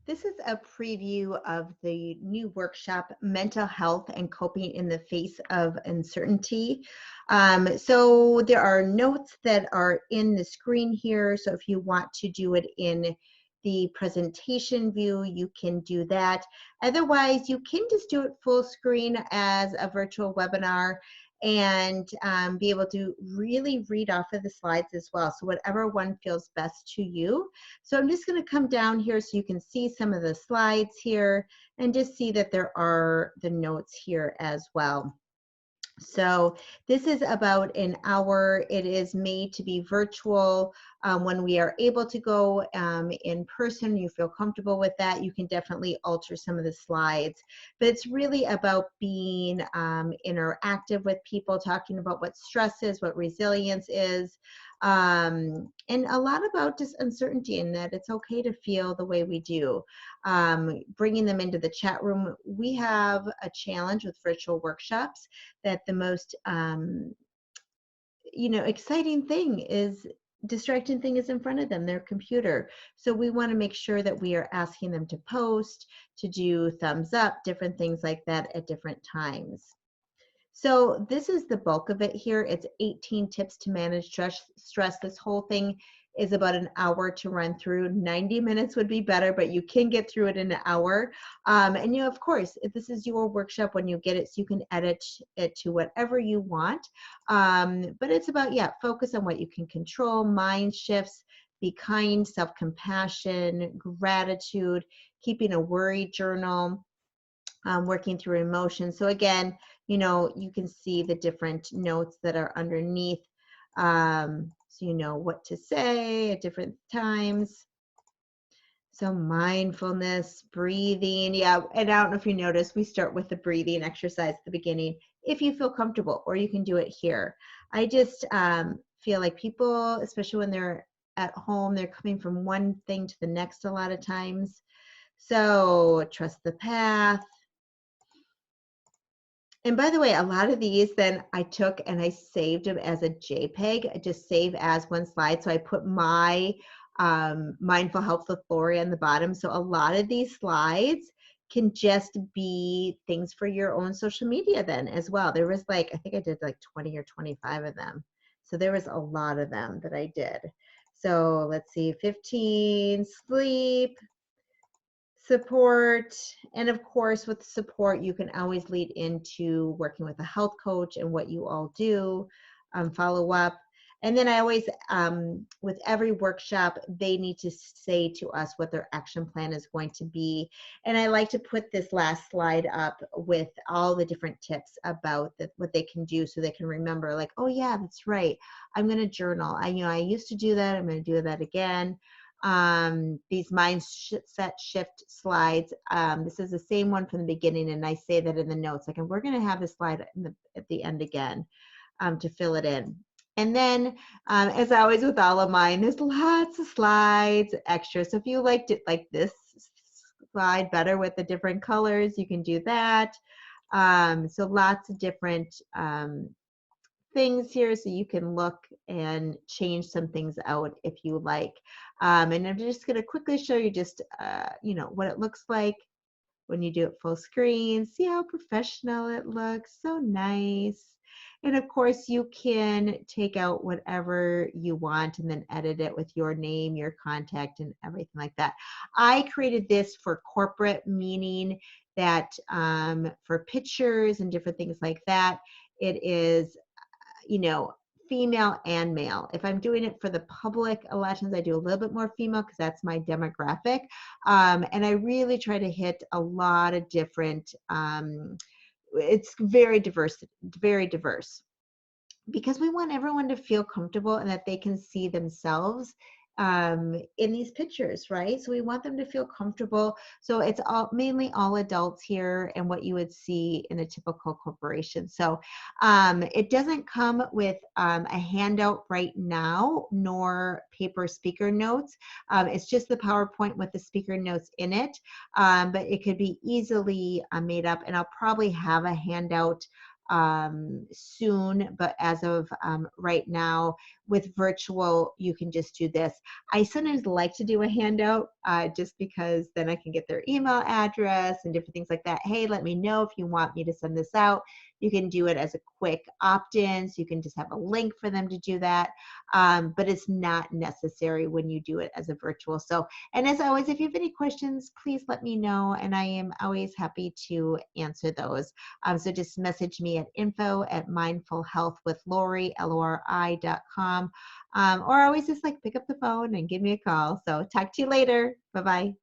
This is a preview of the new workshop, Mental Health and Coping in the Face of Uncertainty. So there are notes that are in the screen here. So if you want to do it in the presentation view, you can do that. Otherwise, you can just do it full screen as a virtual webinar and be able to really read off of the slides as well. So whatever one feels best to you. So I'm just going to come down here so you can see some of the slides here and just see that there are the notes here as well. So this is about an hour. It is made to be virtual. When we are able to go in person, you feel comfortable with that, you can definitely alter some of the slides. But it's really about being interactive with people, talking about what stress is, what resilience is, and a lot about just uncertainty and that it's okay to feel the way we do. Bringing them into the chat room. We have a challenge with virtual workshops that the most exciting thing is distracting thing is in front of them, their computer. So we want to make sure that we are asking them to post, to do thumbs up, different things like that at different times. So this is the bulk of it here. It's 18 tips to manage stress. This whole thing is about an hour to run through. 90 minutes would be better, but you can get through it in an hour. And of course, if this is your workshop when you get it, so you can edit it to whatever you want. But it's about, focus on what you can control, mind shifts, be kind, self-compassion, gratitude, keeping a worry journal, working through emotions. So again, you can see the different notes that are underneath. So you know what to say at different times. So mindfulness, breathing. Yeah, and I don't know if you noticed, we start with the breathing exercise at the beginning, if you feel comfortable, or you can do it here. I just feel like people, especially when they're at home, they're coming from one thing to the next a lot of times. So trust the path. And by the way, a lot of these then I took and I saved them as a JPEG. I just save as one slide. So I put my mindful health with Lori on the bottom. So a lot of these slides can just be things for your own social media then as well. There was I think I did like 20 or 25 of them. So there was a lot of them that I did. So let's see, 15, sleep, support, and of course with support you can always lead into working with a health coach and what you all do, follow up. And then I always with every workshop they need to say to us what their action plan is going to be, and I like to put this last slide up with all the different tips about what they can do so they can remember, like, oh yeah, that's right, I'm going to journal. I used to do that, I'm going to do that again. These mindset shift slides. This is the same one from the beginning, and I say that in the notes. Like, and we're going to have this slide at the end again to fill it in. And then, as always with all of mine, there's lots of slides extra. So if you liked it like this slide better with the different colors, you can do that. So lots of different things here so you can look and change some things out if you like. And I'm just going to quickly show you just, what it looks like when you do it full screen. See how professional it looks, so nice. And of course you can take out whatever you want and then edit it with your name, your contact, and everything like that. I created this for corporate, meaning that for pictures and different things like that, it is female and male. If I'm doing it for the public elections, I do a little bit more female because that's my demographic. And I really try to hit a lot of different, it's very diverse, because we want everyone to feel comfortable and that they can see themselves in these pictures, right? So we want them to feel comfortable. So it's mainly all adults here and what you would see in a typical corporation. So it doesn't come with a handout right now, nor paper speaker notes. It's just the PowerPoint with the speaker notes in it, but it could be easily made up, and I'll probably have a handout soon, but as of right now, with virtual, you can just do this. I sometimes like to do a handout just because then I can get their email address and different things like that. Hey, let me know if you want me to send this out. You can do it as a quick opt-in, so you can just have a link for them to do that. But it's not necessary when you do it as a virtual. So, and as always, if you have any questions, please let me know, and I am always happy to answer those. So just message me at info@mindfulhealthwithlori, LORI.com, or always just like pick up the phone and give me a call. So talk to you later. Bye-bye.